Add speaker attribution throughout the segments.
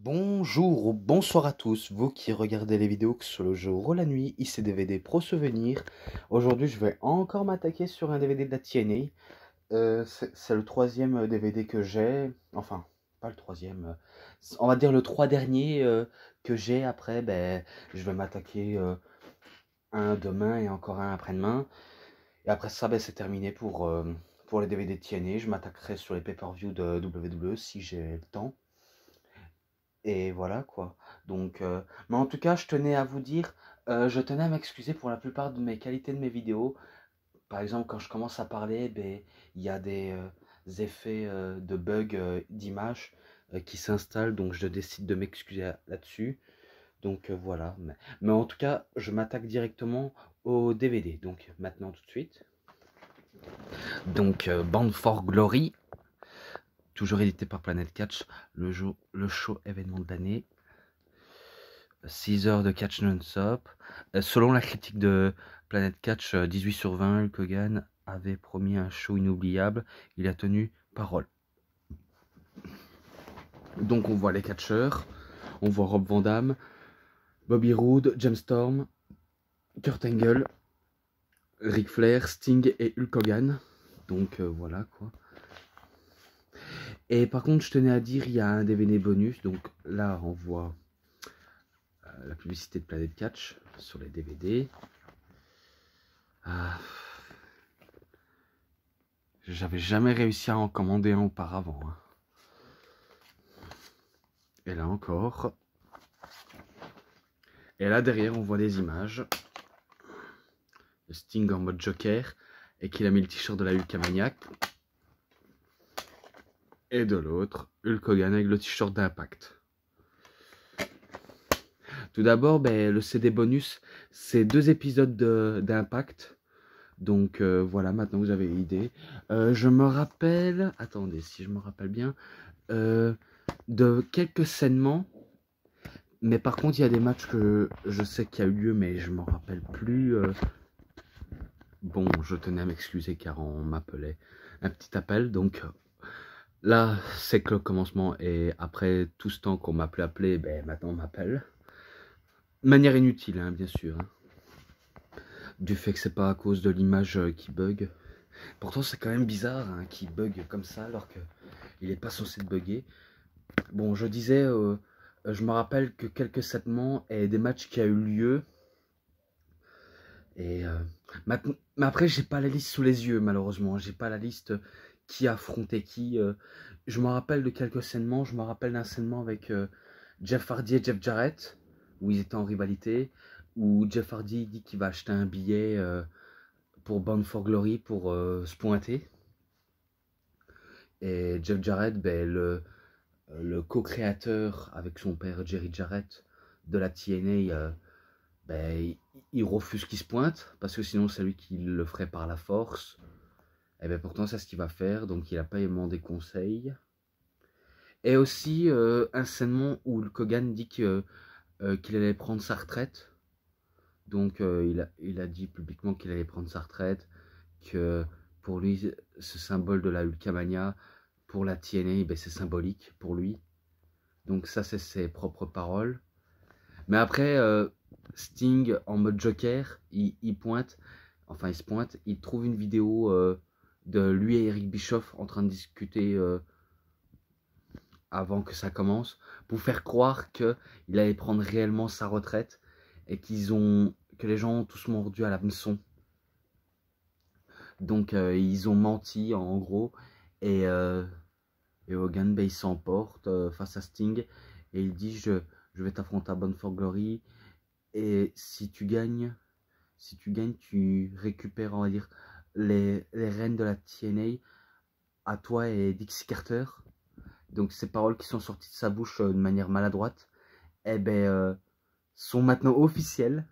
Speaker 1: Bonjour ou bonsoir à tous, vous qui regardez les vidéos sur le jeu Roll la nuit, ici DVD Pro Souvenir. Aujourd'hui, je vais encore m'attaquer sur un DVD de la TNA. C'est le troisième DVD que j'ai, enfin, pas le troisième, on va dire le trois dernier que j'ai. Après, je vais m'attaquer un demain et encore un après-demain. Et après ça, c'est terminé pour les DVD de TNA. Je m'attaquerai sur les pay-per-view de WWE si j'ai le temps. Et voilà quoi. Donc, mais en tout cas, je tenais à vous dire, je tenais à m'excuser pour la plupart de mes qualités de mes vidéos. Par exemple, quand je commence à parler, il y a des effets de bugs d'image qui s'installent, donc je décide de m'excuser là-dessus. Donc voilà. Mais en tout cas, je m'attaque directement au DVD. Donc maintenant, tout de suite. Donc, Bound for Glory, toujours édité par Planet Catch, le show événement de l'année. 6 heures de catch non-stop. Selon la critique de Planet Catch, 18 sur 20, Hulk Hogan avait promis un show inoubliable. Il a tenu parole. Donc on voit les catcheurs. On voit Rob Van Dam, Bobby Roode, James Storm, Kurt Angle, Ric Flair, Sting et Hulk Hogan. Donc voilà quoi. Et par contre, je tenais à dire, il y a un DVD bonus. Donc là, on voit la publicité de Planet Catch sur les DVD. J'avais jamais réussi à en commander un auparavant. Et là encore. Et là derrière, on voit des images. Le Sting en mode Joker. Et qu'il a mis le t-shirt de la Hulkamaniac. Et de l'autre, Hulk Hogan avec le t-shirt d'Impact. Tout d'abord, le CD bonus, c'est 2 épisodes d'Impact. Donc voilà, maintenant vous avez l'idée. Je me rappelle, attendez, si je me rappelle bien, de quelques scènements. Mais par contre, il y a des matchs que je sais qu'il y a eu lieu, mais je m'en rappelle plus. Bon, je tenais à m'excuser car on m'appelait. Un petit appel, donc là, c'est que le commencement. Et après tout ce temps qu'on m'a plus appelé, maintenant on m'appelle. De manière inutile, hein, bien sûr. Hein. Du fait que c'est pas à cause de l'image qui bug. Pourtant, c'est quand même bizarre hein, qu'il bug comme ça alors qu'il n'est pas censé bugger. Bon, je disais, je me rappelle que quelques segments et des matchs qui a eu lieu. Et mais après, j'ai pas la liste sous les yeux, malheureusement. J'ai pas la liste qui a affronté qui. Je me rappelle de quelques scènements. Je me rappelle d'un scènement avec Jeff Hardy et Jeff Jarrett, où ils étaient en rivalité. Où Jeff Hardy dit qu'il va acheter un billet pour Bound for Glory pour se pointer. Et Jeff Jarrett, le co-créateur avec son père Jerry Jarrett de la TNA, il refuse qu'il se pointe parce que sinon c'est lui qui le ferait par la force. Et pourtant c'est ce qu'il va faire, donc il n'a pas demandé conseil. Et aussi un scènement où le Hogan dit qu'il allait prendre sa retraite. Donc il a dit publiquement qu'il allait prendre sa retraite, que pour lui ce symbole de la Hulkamania pour la TNA, c'est symbolique pour lui. Donc ça c'est ses propres paroles. Mais après Sting en mode Joker, il se pointe, il trouve une vidéo de lui et Eric Bischoff en train de discuter avant que ça commence, pour faire croire qu'il allait prendre réellement sa retraite et que les gens ont tous mordu à l'hameçon. Donc ils ont menti en gros et Hogan il s'emporte face à Sting et il dit je vais t'affronter à Bound for Glory. Et si tu gagnes, tu récupères, on va dire, les rênes de la TNA à toi et Dixie Carter. Donc ces paroles qui sont sorties de sa bouche de manière maladroite, sont maintenant officielles.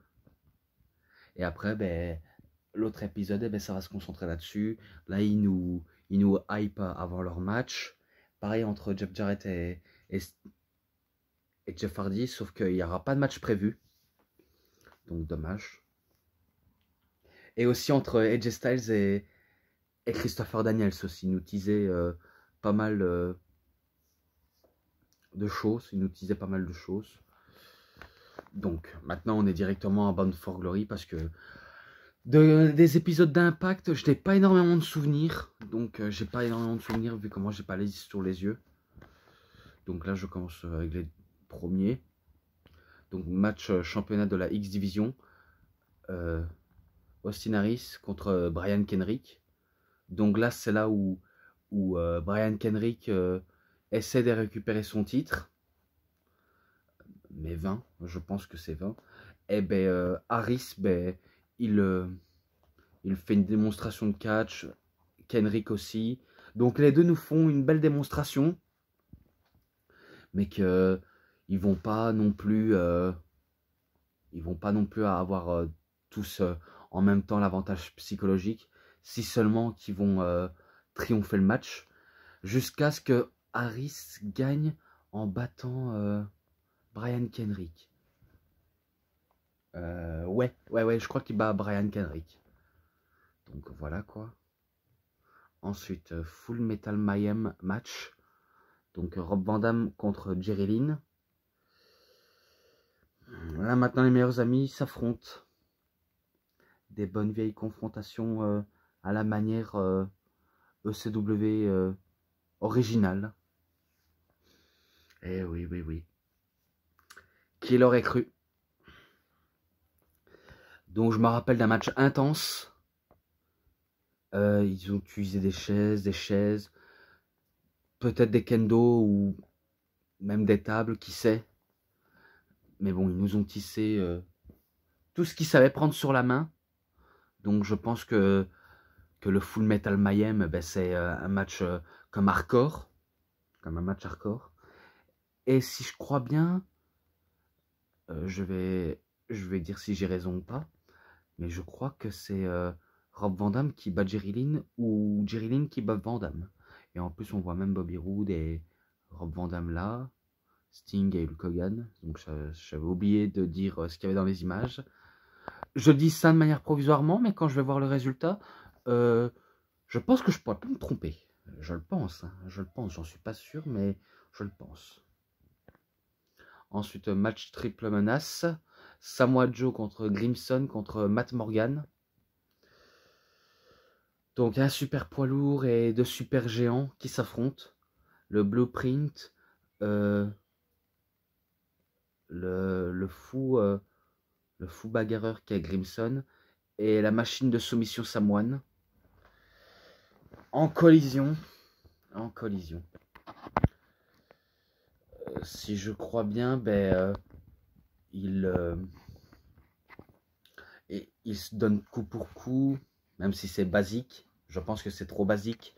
Speaker 1: Et après, l'autre épisode, ça va se concentrer là-dessus. Là, ils nous hype avant leur match. Pareil entre Jeff Jarrett et Jeff Hardy, sauf qu'il n'y aura pas de match prévu. Donc dommage. Et aussi entre AJ Styles et Christopher Daniels aussi, nous teaser pas mal choses. Il nous disait pas mal de choses. Donc, maintenant, on est directement à Bound for Glory parce que des épisodes d'Impact, je n'ai pas énormément de souvenirs. Donc, j'ai pas énormément de souvenirs vu comment j'ai pas les listes sur les yeux. Donc là, je commence avec les premiers. Donc, match championnat de la X Division. Austin Harris contre Brian Kendrick. Donc là, c'est là où Brian Kendrick essaie de récupérer son titre. Mais 20, je pense que c'est 20. Et ben Harris, ben, il fait une démonstration de catch. Kendrick aussi. Donc les deux nous font une belle démonstration. Mais que ils vont pas non plus avoir tous en même temps l'avantage psychologique, si seulement qu'ils vont triompher le match, jusqu'à ce que Harris gagne en battant Brian Kendrick. Ouais, je crois qu'il bat Brian Kendrick. Donc voilà quoi. Ensuite, Full Metal Mayhem match. Donc Rob Van Dam contre Jerry Lynn. Là maintenant les meilleurs amis s'affrontent. Des bonnes vieilles confrontations à la manière ECW originale. Eh oui, oui, oui. Qui l'aurait cru? Donc je me rappelle d'un match intense. Ils ont utilisé des chaises, peut-être des kendo ou même des tables, qui sait. Mais bon, ils nous ont tissé tout ce qu'ils savaient prendre sur la main. Donc je pense que le Full Metal Mayhem, ben, c'est un match comme hardcore. Comme un match hardcore. Et si je crois bien, je vais dire si j'ai raison ou pas, mais je crois que c'est Rob Van Dam qui bat Jerry Lynn ou Jerry Lynn qui bat Van Dam. Et en plus, on voit même Bobby Roode et Rob Van Dam là, Sting et Hulk Hogan. Donc j'avais oublié de dire ce qu'il y avait dans les images. Je dis ça de manière provisoirement, mais quand je vais voir le résultat, je pense que je pourrais pas me tromper. Je le pense, hein, j'en suis pas sûr, mais je le pense. Ensuite, match triple menace. Samoa Joe contre Grimson contre Matt Morgan. Donc un super poids lourd et deux super géants qui s'affrontent. Le Blueprint, le fou bagarreur qui est Grimson et la machine de soumission Samoan. En collision. Si je crois bien, ben, il se donne coup pour coup, même si c'est basique. Je pense que c'est trop basique.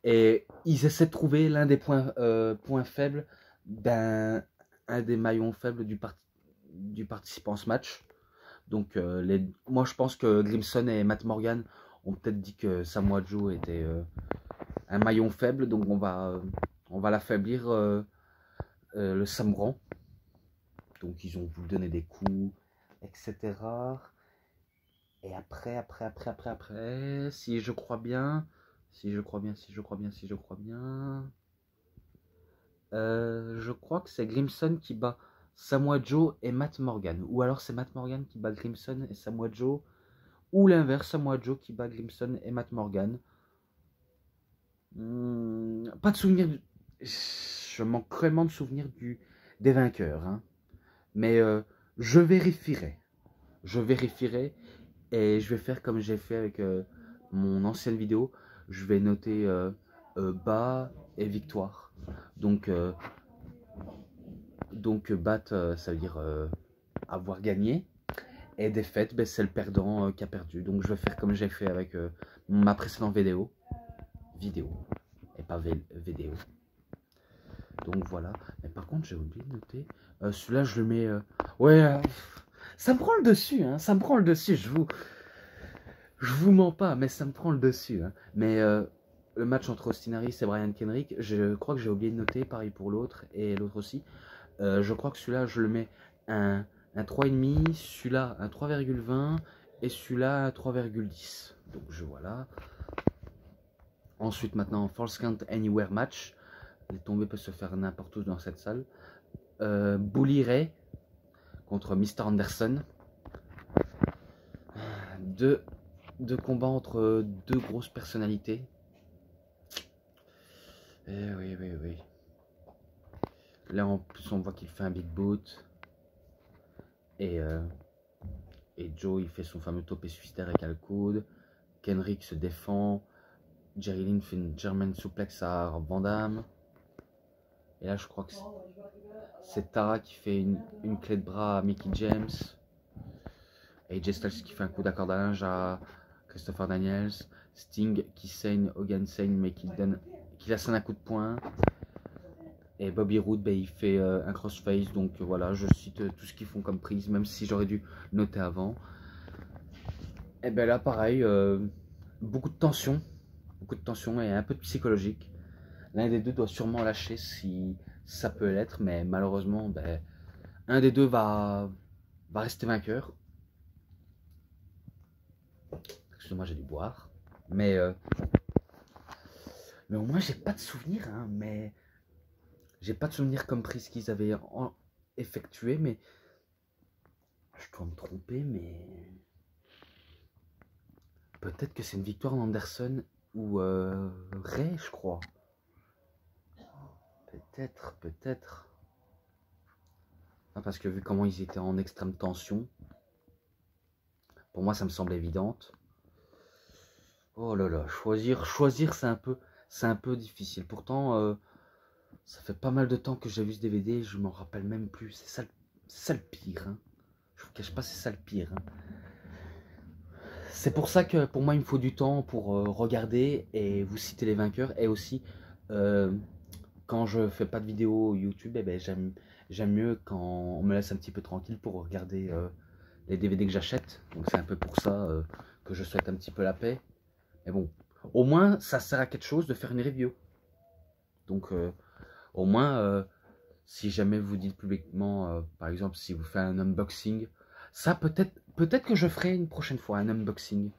Speaker 1: Et ils essaient de trouver l'un des points faibles d'un des maillons faibles du participant à ce match. Donc moi je pense que Grimson et Matt Morgan ont peut-être dit que Samoa Joe était un maillon faible. Donc on va l'affaiblir le Samran. Donc ils ont voulu donner des coups, etc. Et après, si je crois bien, je crois que c'est Grimson qui bat Samoa Joe et Matt Morgan. Ou alors c'est Matt Morgan qui bat Grimson et Samoa Joe. Ou l'inverse, Samoa Joe qui bat Grimson et Matt Morgan. Pas de souvenir. Je manque cruellement de souvenirs des vainqueurs. Hein. Mais je vérifierai. Et je vais faire comme j'ai fait avec mon ancienne vidéo. Je vais noter bas et victoire. Donc bat, ça veut dire avoir gagné. Et défaite, ben, c'est le perdant qui a perdu. Donc je vais faire comme j'ai fait avec ma précédente vidéo. Et pas vidéo. Donc voilà. Mais par contre, j'ai oublié de noter. Celui-là, je le mets... ouais, ça me prend le dessus. Hein, ça me prend le dessus. Je vous mens pas, mais ça me prend le dessus. Hein. Mais le match entre Austin Harris et Brian Kendrick, je crois que j'ai oublié de noter. Pareil pour l'autre et l'autre aussi. Je crois que celui-là, je le mets un 3,5, celui-là un 3,20 et celui-là un 3,10. Donc je vois là. Ensuite maintenant, Falls Count Anywhere match. Les tombées peuvent se faire n'importe où dans cette salle. Bully Ray contre Mr. Anderson. Deux combats entre deux grosses personnalités. Eh oui, oui, oui. Là, en plus, on voit qu'il fait un big boot. Et Joe, il fait son fameux topé suicidaire avec le coude. Kenrick se défend. Jerry Lynn fait une German suplex à Van Damme. Et là, je crois que c'est Tara qui fait une clé de bras à Mickie James. Et Jay Styles qui fait un coup d'accord à linge à Christopher Daniels. Sting qui saigne, Hogan saigne, mais qui la sonne un coup de poing. Et Bobby Roode, ben, il fait un crossface. Donc voilà, je cite tout ce qu'ils font comme prise, même si j'aurais dû noter avant. Et ben là, pareil, beaucoup de tension et un peu de psychologique. L'un des deux doit sûrement lâcher si ça peut l'être, mais malheureusement, ben, un des deux va rester vainqueur. Excusez-moi, j'ai dû boire. Mais au moins, j'ai pas de souvenir, hein, mais j'ai pas de souvenir comme prise qu'ils avaient effectué, mais je dois me tromper, mais peut-être que c'est une victoire d'Anderson ou Ray, je crois. Peut-être. Ah, parce que vu comment ils étaient en extrême tension, pour moi, ça me semble évidente. Oh là là, choisir, c'est un peu difficile. Pourtant, ça fait pas mal de temps que j'ai vu ce DVD, je m'en rappelle même plus. C'est ça le pire. Hein. Je vous cache pas, c'est ça le pire. Hein. C'est pour ça que pour moi, il me faut du temps pour regarder et vous citer les vainqueurs. Et aussi, quand je fais pas de vidéo YouTube, eh ben, j'aime mieux quand on me laisse un petit peu tranquille pour regarder les DVD que j'achète. Donc c'est un peu pour ça que je souhaite un petit peu la paix. Mais bon, au moins, ça sert à quelque chose de faire une review. Donc, au moins, si jamais vous dites publiquement, par exemple, si vous faites un unboxing, ça peut-être que je ferai une prochaine fois un unboxing.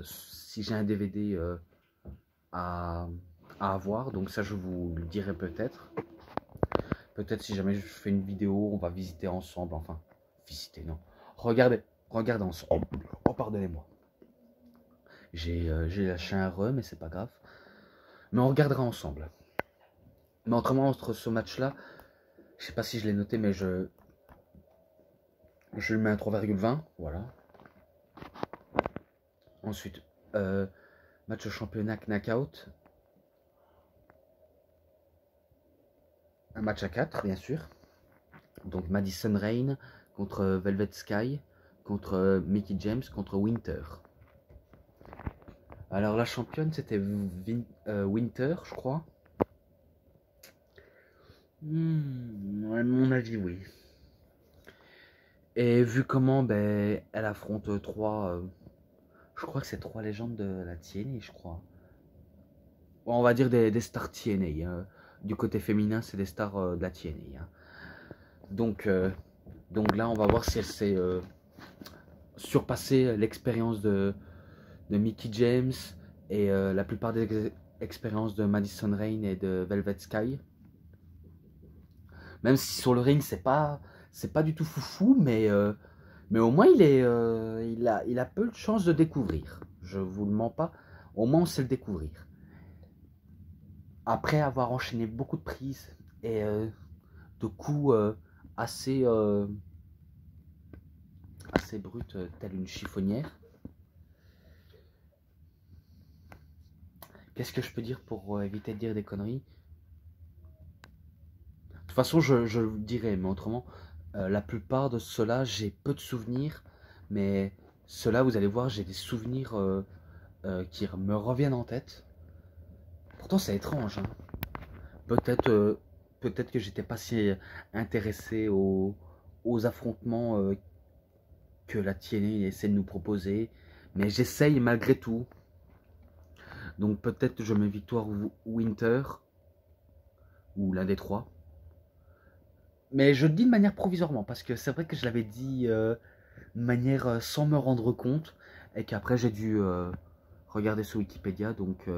Speaker 1: Si j'ai un DVD à avoir, donc ça je vous le dirai peut-être. Peut-être si jamais je fais une vidéo, on va visiter ensemble, enfin, visiter, non. Regardez ensemble. Oh, pardonnez-moi. J'ai lâché un re, mais c'est pas grave. Mais on regardera ensemble. Mais autrement, entre ce match-là, je sais pas si je l'ai noté, mais je lui mets un 3,20, voilà. Ensuite, match championnat knockout. Un match à 4, bien sûr. Donc Madison Rain contre Velvet Sky, contre Mickie James, contre Winter. Alors la championne, c'était Winter, je crois. À mon avis, oui. Et vu comment elle affronte je crois que c'est 3 légendes de la TNA, je crois. Bon, on va dire des stars TNA. Hein. Du côté féminin, c'est des stars de la TNA. Hein. Donc là, on va voir si elle s'est surpassé l'expérience de Mickie James et la plupart des expériences de Madison Rain et de Velvet Sky. Même si sur le ring, c'est pas du tout foufou, mais au moins il a peu de chances de découvrir. Je vous le mens pas, au moins on sait le découvrir. Après avoir enchaîné beaucoup de prises et de coups assez brutes, telle une chiffonnière. Qu'est-ce que je peux dire pour éviter de dire des conneries? De toute façon, je le dirai, mais autrement, la plupart de ceux-là, j'ai peu de souvenirs, mais ceux-là, vous allez voir, j'ai des souvenirs qui me reviennent en tête. Pourtant, c'est étrange. Hein. Peut-être que j'étais pas si intéressé aux affrontements que la TNA essaie de nous proposer, mais j'essaye malgré tout. Donc peut-être je mets victoire Winter, ou l'un des 3. Mais je le dis de manière provisoirement, parce que c'est vrai que je l'avais dit de manière sans me rendre compte, et qu'après j'ai dû regarder sur Wikipédia, donc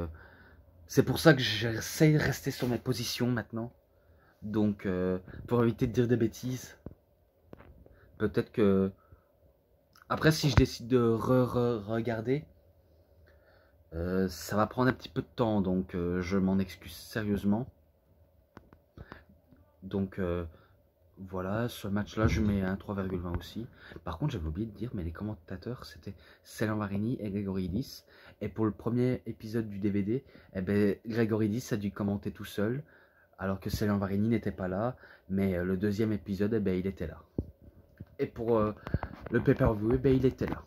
Speaker 1: C'est pour ça que j'essaie de rester sur mes positions maintenant. Donc, pour éviter de dire des bêtises. Peut-être que... Après, si je décide de regarder, ça va prendre un petit peu de temps. Donc, je m'en excuse sérieusement. Donc, voilà, ce match-là, je mets un 3,20 aussi. Par contre, j'avais oublié de dire, mais les commentateurs, c'était Céline Varini et Grégoridis. Et pour le premier épisode du DVD, eh ben, Grégoridis a dû commenter tout seul, alors que Céline Varini n'était pas là. Mais le deuxième épisode, eh ben, il était là. Et pour le pay-per-view, eh ben, il était là.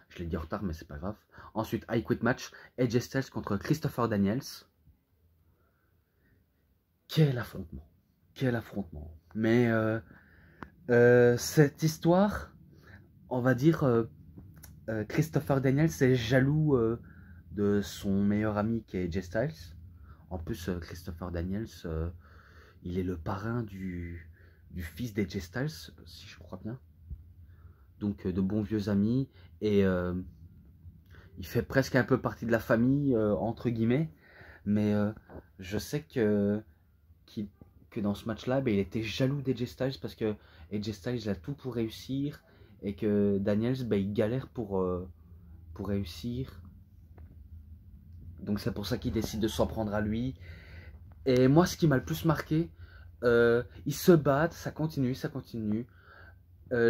Speaker 1: Je l'ai dit en retard, mais c'est pas grave. Ensuite, I Quit Match, AJ Styles contre Christopher Daniels. Quel affrontement. Quel affrontement. Mais cette histoire, on va dire, Christopher Daniels est jaloux de son meilleur ami qui est AJ Styles. En plus, Christopher Daniels, il est le parrain du fils d'AJ Styles, si je crois bien. Donc, de bons vieux amis. Et il fait presque un peu partie de la famille, entre guillemets. Mais je sais que dans ce match-là, ben, il était jaloux d'AJ Styles parce que AJ Styles a tout pour réussir et que Daniels, ben, il galère pour réussir. Donc c'est pour ça qu'il décide de s'en prendre à lui. Et moi, ce qui m'a le plus marqué, ils se battent, ça continue,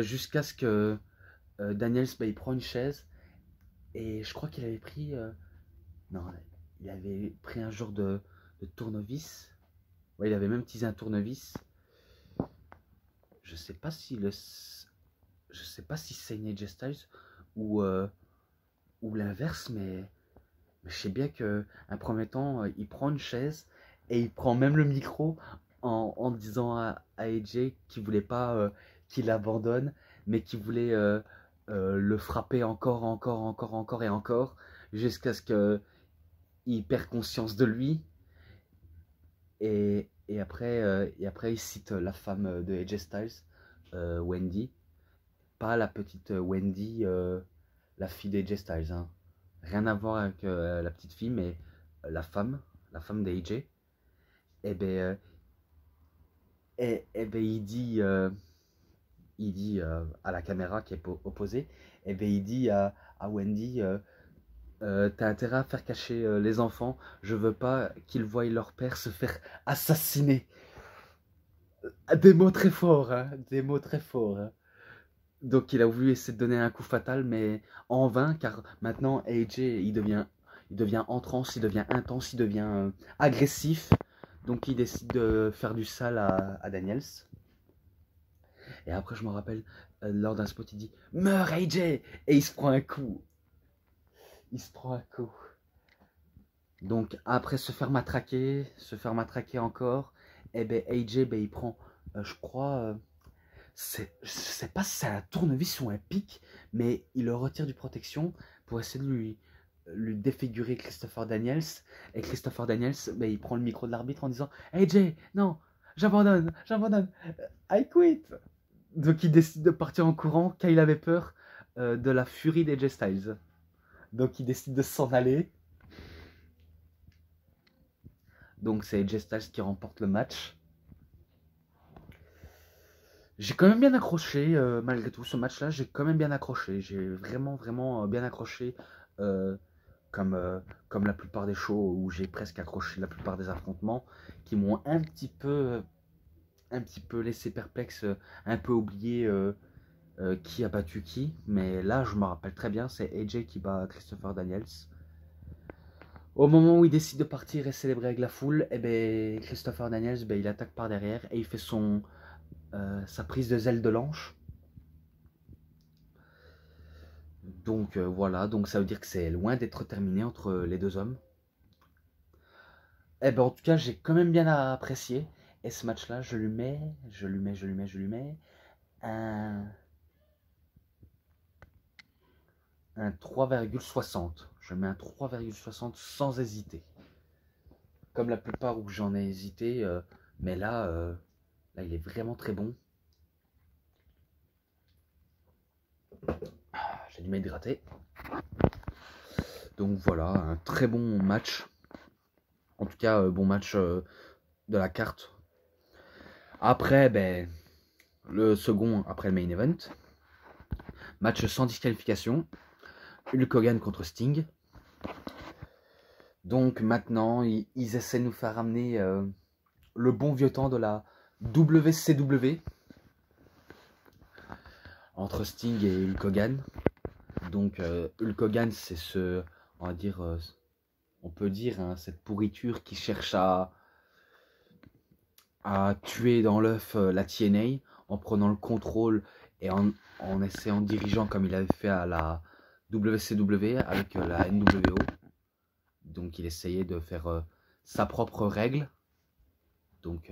Speaker 1: jusqu'à ce que Daniels, ben, il prend une chaise. Et je crois qu'il avait pris... non, il avait pris un genre de tournevis. Ouais, il avait même utilisé un tournevis. Je sais pas si c'est AJ Styles ou l'inverse, mais je sais bien que un premier temps, il prend une chaise et il prend même le micro en disant à AJ qu'il voulait pas qu'il abandonne, mais qu'il voulait le frapper encore et encore, jusqu'à ce qu'il perd conscience de lui. Et après, il cite la femme de AJ Styles, Wendy. Pas la petite Wendy, la fille d'AJ Styles. Hein. Rien à voir avec la petite fille, mais la femme d'AJ. Et ben, ben il dit à la caméra qui est opposée, et ben il dit à Wendy, t'as intérêt à faire cacher les enfants, je veux pas qu'ils voient leur père se faire assassiner. Des mots très forts, hein, des mots très forts. Hein. Donc il a voulu essayer de donner un coup fatal, mais en vain, car maintenant AJ, il devient en transe, il devient intense, il devient agressif. Donc il décide de faire du sale à Daniels. Et après, je me rappelle, lors d'un spot, il dit « Meurs AJ !» Et il se prend un coup. Il se prend un coup. Donc après se faire matraquer encore, et ben AJ, ben, il prend, je crois... je sais pas si c'est un tournevis ou un pic, mais il le retire du protection pour essayer de lui défigurer Christopher Daniels. Et Christopher Daniels, ben, il prend le micro de l'arbitre en disant « Hey Jay, non, j'abandonne, I quit !» Donc il décide de partir en courant car il avait peur de la furie des AJ Styles. Donc il décide de s'en aller. Donc c'est AJ Styles qui remporte le match. J'ai quand même bien accroché, malgré tout, ce match-là, j'ai quand même bien accroché. J'ai vraiment bien accroché, comme la plupart des shows où j'ai presque accroché la plupart des affrontements, qui m'ont un petit peu laissé perplexe, un peu oublié qui a battu qui. Mais là, je me rappelle très bien, c'est AJ qui bat Christopher Daniels. Au moment où il décide de partir et célébrer avec la foule, eh ben, Christopher Daniels, ben, il attaque par derrière et il fait sa prise de zèle de l'ange. Donc voilà, donc ça veut dire que c'est loin d'être terminé entre les deux hommes. Eh ben en tout cas, j'ai quand même bien apprécié. Et ce match-là, je lui mets un 3,60. Je mets un 3,60 sans hésiter. Comme la plupart où j'en ai hésité, mais là, il est vraiment très bon. J'ai dû m'hydrater. Donc voilà, un très bon match. En tout cas, bon match de la carte. Après, ben, le second, après le main event. Match sans disqualification. Hulk Hogan contre Sting. Donc maintenant, ils essaient de nous faire ramener le bon vieux temps de la WCW. Entre Sting et Hulk Hogan. Donc Hulk Hogan, c'est ce, on va dire, on peut dire, hein, cette pourriture qui cherche à tuer dans l'œuf la TNA en prenant le contrôle et en essayant dirigeant comme il avait fait à la WCW avec la NWO. Donc il essayait de faire sa propre règle. Donc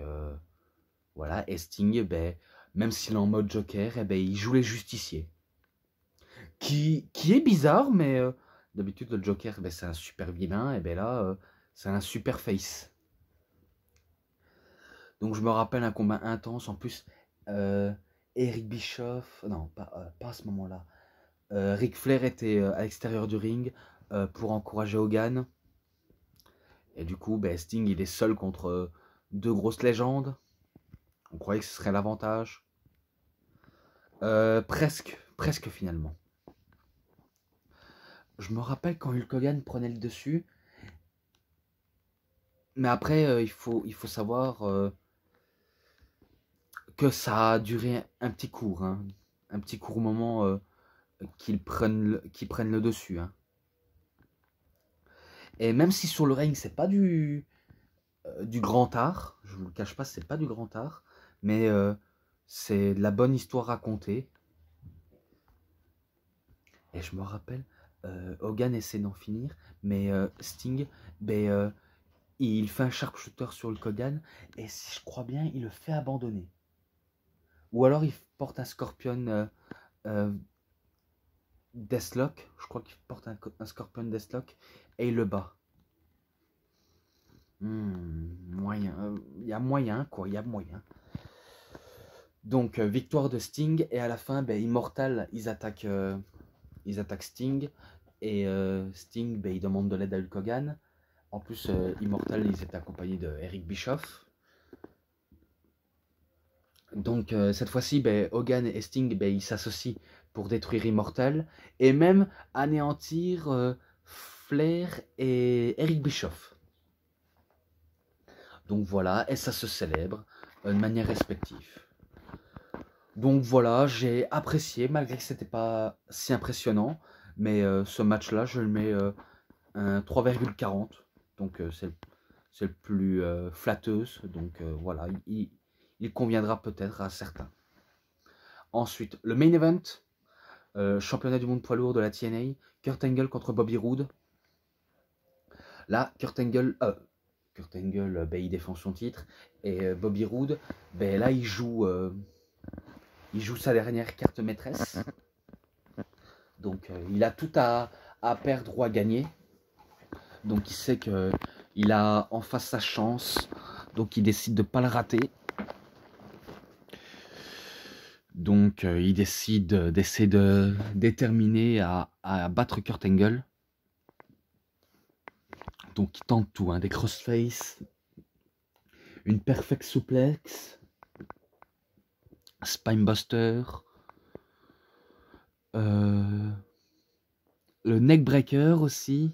Speaker 1: voilà, et Sting, ben, même s'il est en mode Joker, ben, il joue les justiciers. Qui est bizarre, mais d'habitude le Joker, ben, c'est un super vilain, et ben là, c'est un super face. Donc je me rappelle un combat intense, en plus, Eric Bischoff, non, pas à ce moment-là. Ric Flair était à l'extérieur du ring pour encourager Hogan. Et du coup, ben, Sting, il est seul contre deux grosses légendes. On croyait que ce serait l'avantage. Presque finalement. Je me rappelle quand Hulk Hogan prenait le dessus. Mais après, il faut savoir que ça a duré un petit court. Hein. Un petit court moment qu'ils prennent le dessus. Hein. Et même si sur le ring, c'est pas du grand art, je vous le cache pas, c'est pas du grand art, mais c'est de la bonne histoire racontée. Et je me rappelle, Hogan essaie d'en finir, mais Sting, ben, il fait un sharpshooter sur le Hogan, et si je crois bien, il le fait abandonner. Ou alors il porte un Scorpion Deathlock, je crois qu'il porte un Scorpion Deathlock, et il le bat. Moyen, il y a moyen, quoi, il y a moyen. Donc, victoire de Sting, et à la fin, ben, Immortal, ils attaquent Sting, et Sting, ben, il demande de l'aide à Hulk Hogan. En plus, Immortal, ils étaient accompagnés de Eric Bischoff. Donc, cette fois-ci, ben, Hogan et Sting, ben, ils s'associent pour détruire Immortal, et même anéantir Flair et Eric Bischoff. Donc voilà, et ça se célèbre de manière respective. Donc voilà, j'ai apprécié, malgré que c'était pas si impressionnant, mais ce match-là, je le mets un 3,40. Donc c'est le plus flatteuse, donc voilà, il conviendra peut-être à certains. Ensuite, le main event, championnat du monde poids lourd de la TNA, Kurt Angle contre Bobby Roode. Là, Kurt Angle, ben, il défend son titre, et Bobby Roode, ben, là, il joue sa dernière carte maîtresse. Donc, il a tout à perdre ou à gagner. Donc, il sait qu'il a en face sa chance. Donc, il décide de ne pas le rater. Donc, il décide d'essayer de déterminer à battre Kurt Angle. Donc, il tente tout, hein, des crossface, une perfect suplex, spinebuster, le neckbreaker aussi,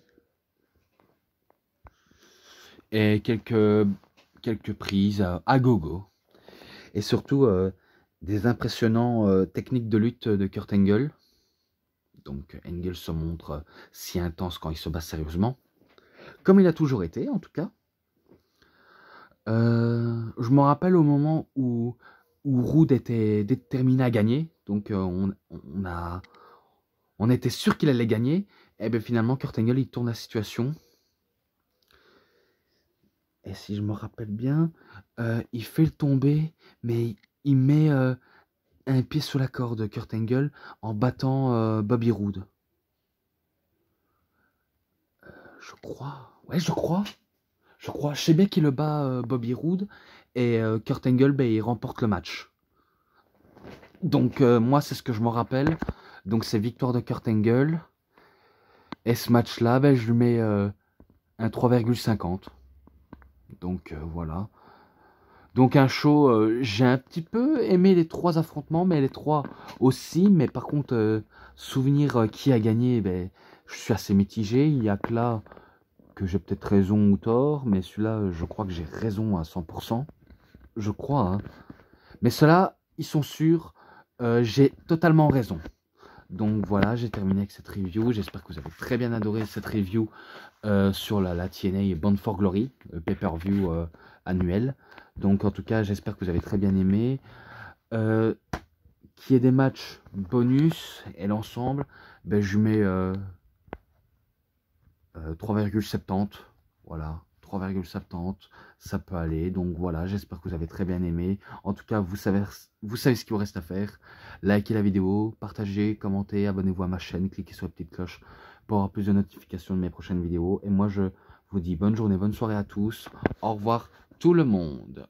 Speaker 1: et quelques prises à gogo. Et surtout, des impressionnants techniques de lutte de Kurt Angle. Donc, Angle se montre si intense quand il se bat sérieusement. Comme il a toujours été, en tout cas. Je me rappelle au moment où Roode était déterminé à gagner. Donc, on était sûr qu'il allait gagner. Et bien finalement, Kurt Angle, il tourne la situation. Et si je me rappelle bien, il fait le tomber, mais il met un pied sur la corde, Kurt Angle, en battant Bobby Roode. Je crois. Ouais, je crois. Je sais bien qu'il le bat Bobby Roode. Et Kurt Angle, ben, il remporte le match. Donc, moi, c'est ce que je me rappelle. Donc, c'est victoire de Kurt Angle. Et ce match-là, ben, je lui mets un 3,50. Donc voilà. Donc un show, j'ai un petit peu aimé les 3 affrontements, mais les 3 aussi. Mais par contre, souvenir qui a gagné, ben, je suis assez mitigé. Il y a que là que j'ai peut-être raison ou tort, mais celui-là, je crois que j'ai raison à 100%. Je crois, hein. Mais ceux-là, ils sont sûrs, j'ai totalement raison. Donc voilà, j'ai terminé avec cette review. J'espère que vous avez très bien adoré cette review sur la TNA Bound for Glory, pay-per-view annuel. Donc en tout cas, j'espère que vous avez très bien aimé. Qu'il y ait des matchs bonus et l'ensemble, ben, je mets 3,70. Voilà, 3,70. Ça peut aller. Donc voilà, j'espère que vous avez très bien aimé. En tout cas, vous savez ce qu'il vous reste à faire. Likez la vidéo, partagez, commentez, abonnez-vous à ma chaîne, cliquez sur la petite cloche pour avoir plus de notifications de mes prochaines vidéos. Et moi, je vous dis bonne journée, bonne soirée à tous. Au revoir tout le monde.